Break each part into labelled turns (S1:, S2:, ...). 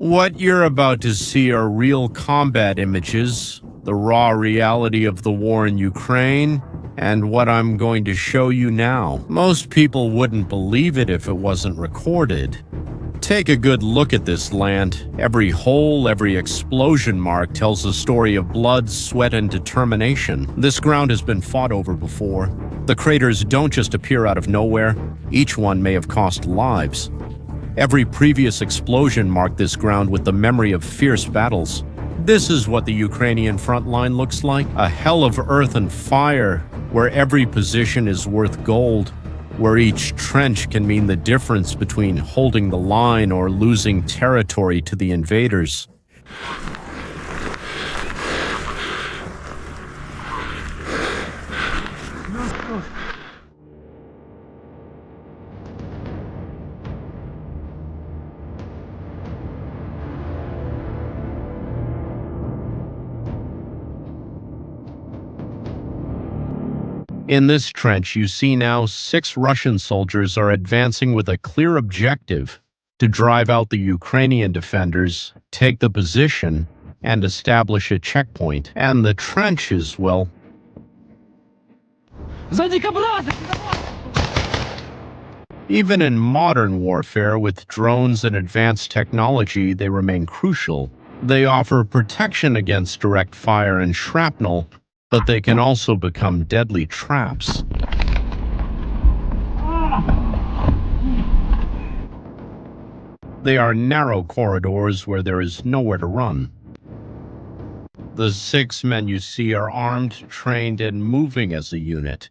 S1: What you're about to see are real combat images, the raw reality of the war in Ukraine, and what I'm going to show you now. Most people wouldn't believe it if it wasn't recorded. Take a good look at this land. Every hole, every explosion mark tells a story of blood, sweat, and determination. This ground has been fought over before. The craters don't just appear out of nowhere. Each one may have cost lives. Every previous explosion marked this ground with the memory of fierce battles. This is what the Ukrainian front line looks like, a hell of earth and fire, where every position is worth gold, where each trench can mean the difference between holding the line or losing territory to the invaders. In this trench, you see now 6 Russian soldiers are advancing with a clear objective to drive out the Ukrainian defenders, take the position, and establish a checkpoint. And the trenches, well, even in modern warfare with drones and advanced technology, they remain crucial. They offer protection against direct fire and shrapnel, but they can also become deadly traps. They are narrow corridors where there is nowhere to run. The 6 men you see are armed, trained, and moving as a unit.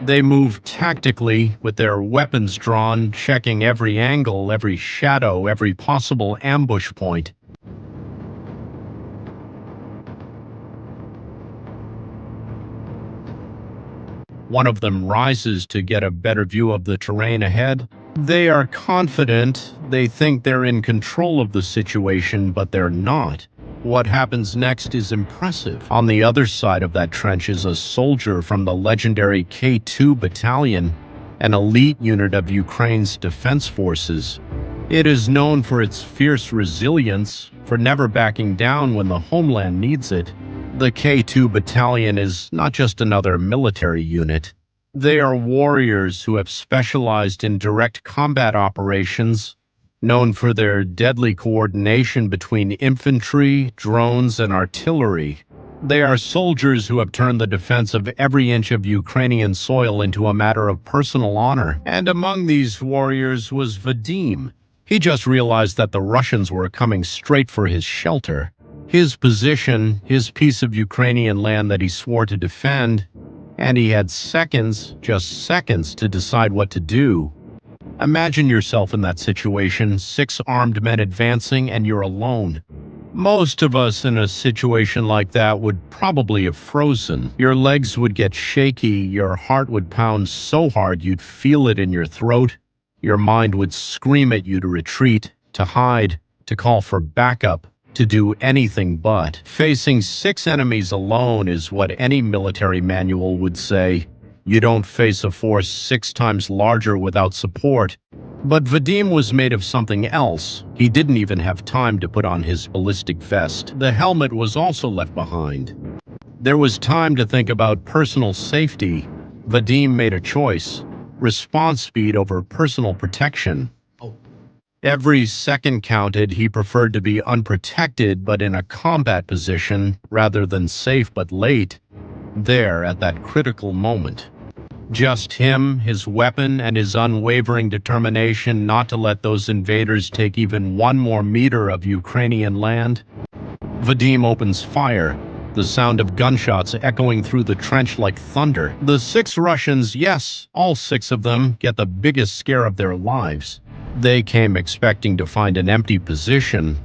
S1: They move tactically with their weapons drawn, checking every angle, every shadow, every possible ambush point. One of them rises to get a better view of the terrain ahead. They are confident, they think they're in control of the situation, but they're not. What happens next is impressive. On the other side of that trench is a soldier from the legendary K2 Battalion, an elite unit of Ukraine's defense forces. It is known for its fierce resilience, for never backing down when the homeland needs it. The K2 Battalion is not just another military unit. They are warriors who have specialized in direct combat operations, known for their deadly coordination between infantry, drones, and artillery. They are soldiers who have turned the defense of every inch of Ukrainian soil into a matter of personal honor. And among these warriors was Vadim. He just realized that the Russians were coming straight for his shelter. His position, his piece of Ukrainian land that he swore to defend, and he had seconds, just seconds, to decide what to do. Imagine yourself in that situation, 6 armed men advancing, and you're alone. Most of us in a situation like that would probably have frozen. Your legs would get shaky, your heart would pound so hard you'd feel it in your throat. Your mind would scream at you to retreat, to hide, to call for backup, to do anything but. Facing 6 enemies alone is what any military manual would say. You don't face a force 6 times larger without support. But Vadim was made of something else. He didn't even have time to put on his ballistic vest. The helmet was also left behind. There was time to think about personal safety. Vadim made a choice: response speed over personal protection. Every second counted. He preferred to be unprotected but in a combat position, rather than safe but late, there at that critical moment. Just him, his weapon, and his unwavering determination not to let those invaders take even 1 more meter of Ukrainian land. Vadim opens fire, the sound of gunshots echoing through the trench like thunder. The 6 Russians, yes, all 6 of them, get the biggest scare of their lives. They came expecting to find an empty position,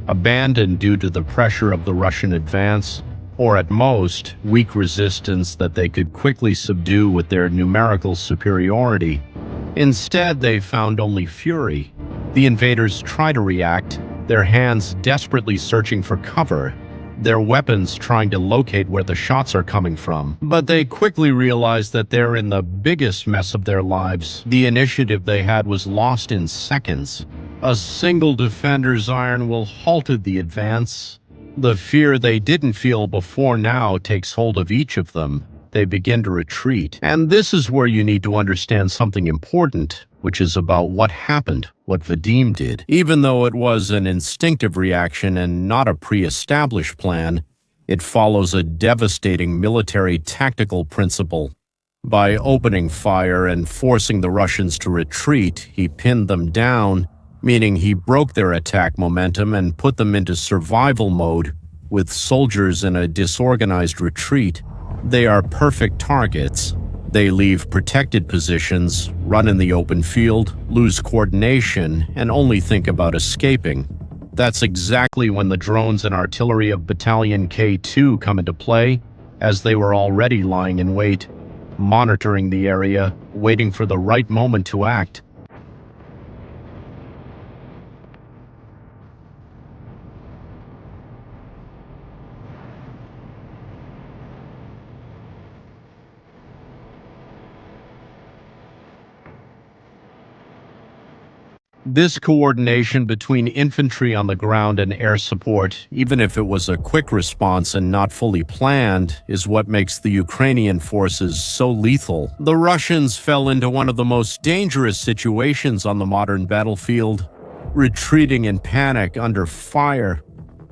S1: abandoned due to the pressure of the Russian advance, or at most, weak resistance that they could quickly subdue with their numerical superiority. Instead, they found only fury. The invaders try to react, their hands desperately searching for cover, their weapons trying to locate where the shots are coming from. But they quickly realize that they're in the biggest mess of their lives. The initiative they had was lost in seconds. A single defender's iron will halted the advance. The fear they didn't feel before now takes hold of each of them. They begin to retreat. And this is where you need to understand something important, which is about what happened, what Vadim did. Even though it was an instinctive reaction and not a pre-established plan, it follows a devastating military tactical principle. By opening fire and forcing the Russians to retreat, he pinned them down, meaning he broke their attack momentum and put them into survival mode. With soldiers in a disorganized retreat, they are perfect targets. They leave protected positions, run in the open field, lose coordination, and only think about escaping. That's exactly when the drones and artillery of Battalion K2 come into play, as they were already lying in wait, monitoring the area, waiting for the right moment to act. This coordination between infantry on the ground and air support, even if it was a quick response and not fully planned, is what makes the Ukrainian forces so lethal. The Russians fell into one of the most dangerous situations on the modern battlefield, retreating in panic under fire.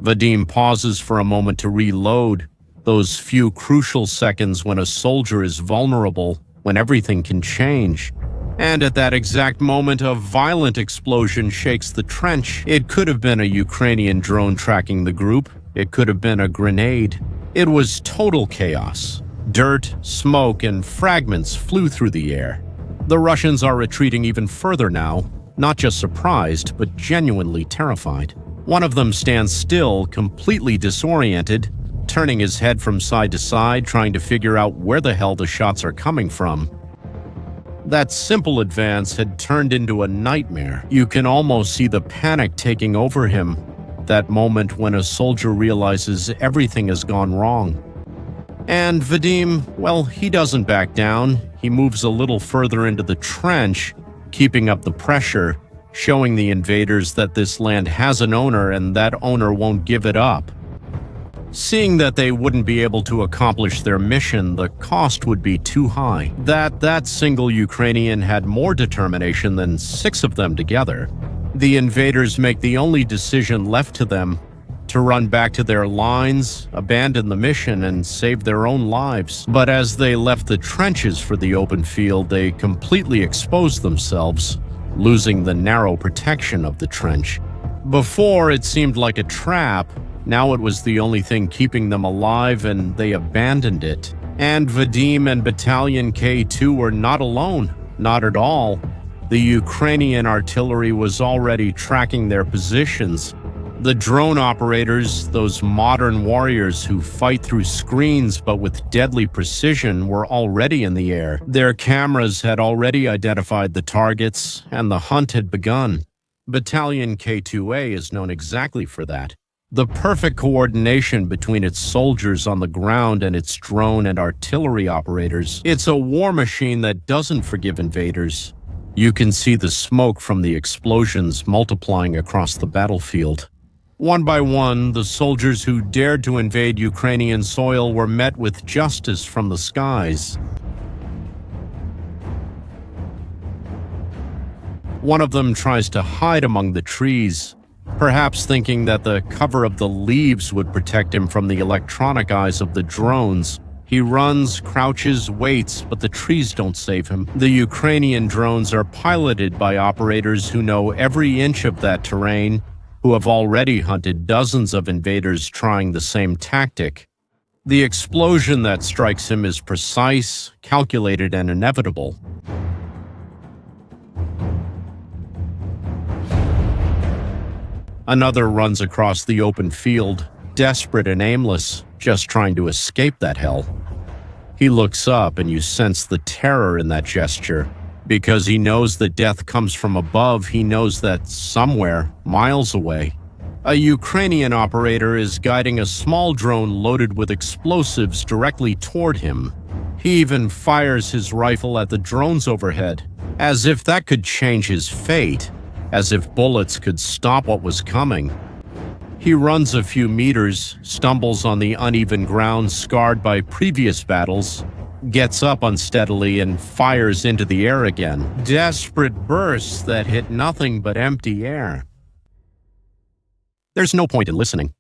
S1: Vadim pauses for a moment to reload, those few crucial seconds when a soldier is vulnerable, when everything can change. And at that exact moment, a violent explosion shakes the trench. It could have been a Ukrainian drone tracking the group. It could have been a grenade. It was total chaos. Dirt, smoke, and fragments flew through the air. The Russians are retreating even further now, not just surprised, but genuinely terrified. One of them stands still, completely disoriented, turning his head from side to side, trying to figure out where the hell the shots are coming from. That simple advance had turned into a nightmare. You can almost see the panic taking over him. That moment when a soldier realizes everything has gone wrong. And Vadim, well, he doesn't back down. He moves a little further into the trench, keeping up the pressure, showing the invaders that this land has an owner and that owner won't give it up. Seeing that they wouldn't be able to accomplish their mission, the cost would be too high. That single Ukrainian had more determination than 6 of them together. The invaders make the only decision left to them, to run back to their lines, abandon the mission, and save their own lives. But as they left the trenches for the open field, they completely exposed themselves, losing the narrow protection of the trench. Before, it seemed like a trap. Now it was the only thing keeping them alive, and they abandoned it. And Vadim and Battalion K2 were not alone, not at all. The Ukrainian artillery was already tracking their positions. The drone operators, those modern warriors who fight through screens but with deadly precision, were already in the air. Their cameras had already identified the targets, and the hunt had begun. Battalion K2A is known exactly for that. The perfect coordination between its soldiers on the ground and its drone and artillery operators. It's a war machine that doesn't forgive invaders. You can see the smoke from the explosions multiplying across the battlefield. One by one, the soldiers who dared to invade Ukrainian soil were met with justice from the skies. One of them tries to hide among the trees, perhaps thinking that the cover of the leaves would protect him from the electronic eyes of the drones. He runs, crouches, waits, but the trees don't save him. The Ukrainian drones are piloted by operators who know every inch of that terrain, who have already hunted dozens of invaders trying the same tactic. The explosion that strikes him is precise, calculated, and inevitable. Another runs across the open field, desperate and aimless, just trying to escape that hell. He looks up and you sense the terror in that gesture. Because he knows that death comes from above, he knows that somewhere, miles away, a Ukrainian operator is guiding a small drone loaded with explosives directly toward him. He even fires his rifle at the drones overhead, as if that could change his fate. as if bullets could stop what was coming. He runs a few meters, stumbles on the uneven ground scarred by previous battles, gets up unsteadily and fires into the air again. Desperate bursts that hit nothing but empty air. There's no point in listening.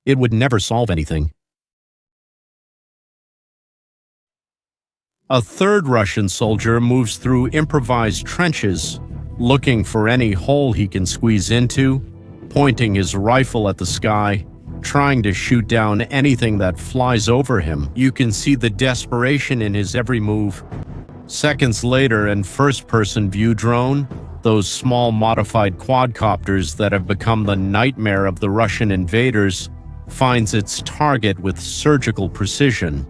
S1: It would never solve anything. A third Russian soldier moves through improvised trenches, looking for any hole he can squeeze into, pointing his rifle at the sky, trying to shoot down anything that flies over him. You can see the desperation in his every move. Seconds later, in first-person view drone, those small modified quadcopters that have become the nightmare of the Russian invaders, finds its target with surgical precision.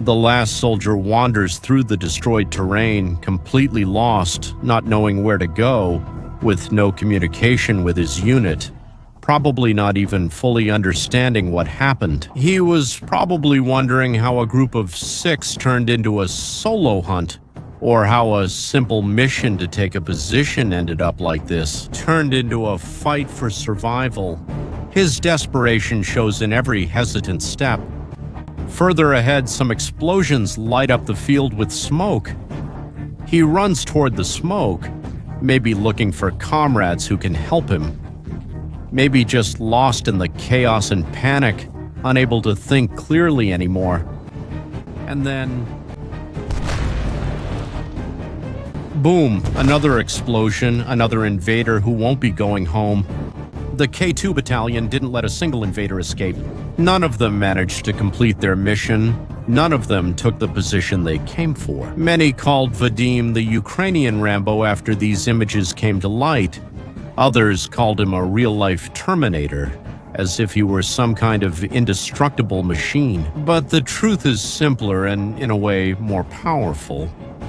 S1: The last soldier wanders through the destroyed terrain, completely lost, not knowing where to go, with no communication with his unit, probably not even fully understanding what happened. He was probably wondering how a group of 6 turned into a solo hunt, or how a simple mission to take a position ended up like this, turned into a fight for survival. His desperation shows in every hesitant step. Further ahead, some explosions light up the field with smoke. He runs toward the smoke, maybe looking for comrades who can help him. Maybe just lost in the chaos and panic, unable to think clearly anymore. And then... boom, another explosion, another invader who won't be going home. The K2 Battalion didn't let a single invader escape. None of them managed to complete their mission. None of them took the position they came for. Many called Vadim the Ukrainian Rambo after these images came to light. Others called him a real-life Terminator, as if he were some kind of indestructible machine. But the truth is simpler and, in a way, more powerful.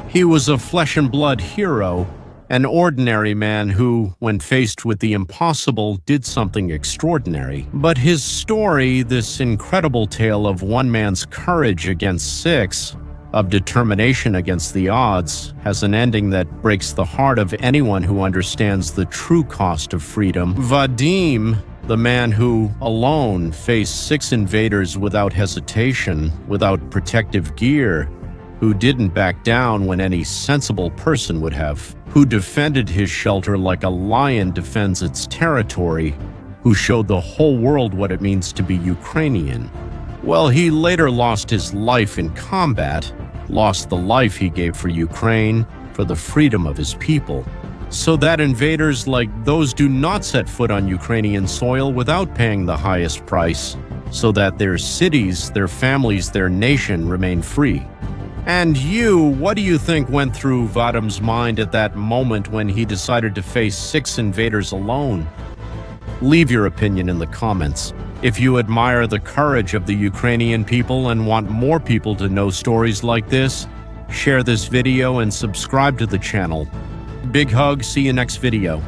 S1: He was a flesh-and-blood hero, an ordinary man who, when faced with the impossible, did something extraordinary. But his story, this incredible tale of one man's courage against 6, of determination against the odds, has an ending that breaks the heart of anyone who understands the true cost of freedom. Vadim, the man who, alone, faced 6 invaders without hesitation, without protective gear, who didn't back down when any sensible person would have, who defended his shelter like a lion defends its territory, who showed the whole world what it means to be Ukrainian. Well, he later lost his life in combat, lost the life he gave for Ukraine, for the freedom of his people, so that invaders like those do not set foot on Ukrainian soil without paying the highest price, so that their cities, their families, their nation remain free. And you, what do you think went through Vadim's mind at that moment when he decided to face 6 invaders alone? Leave your opinion in the comments. If you admire the courage of the Ukrainian people and want more people to know stories like this, share this video and subscribe to the channel. Big hug, see you next video.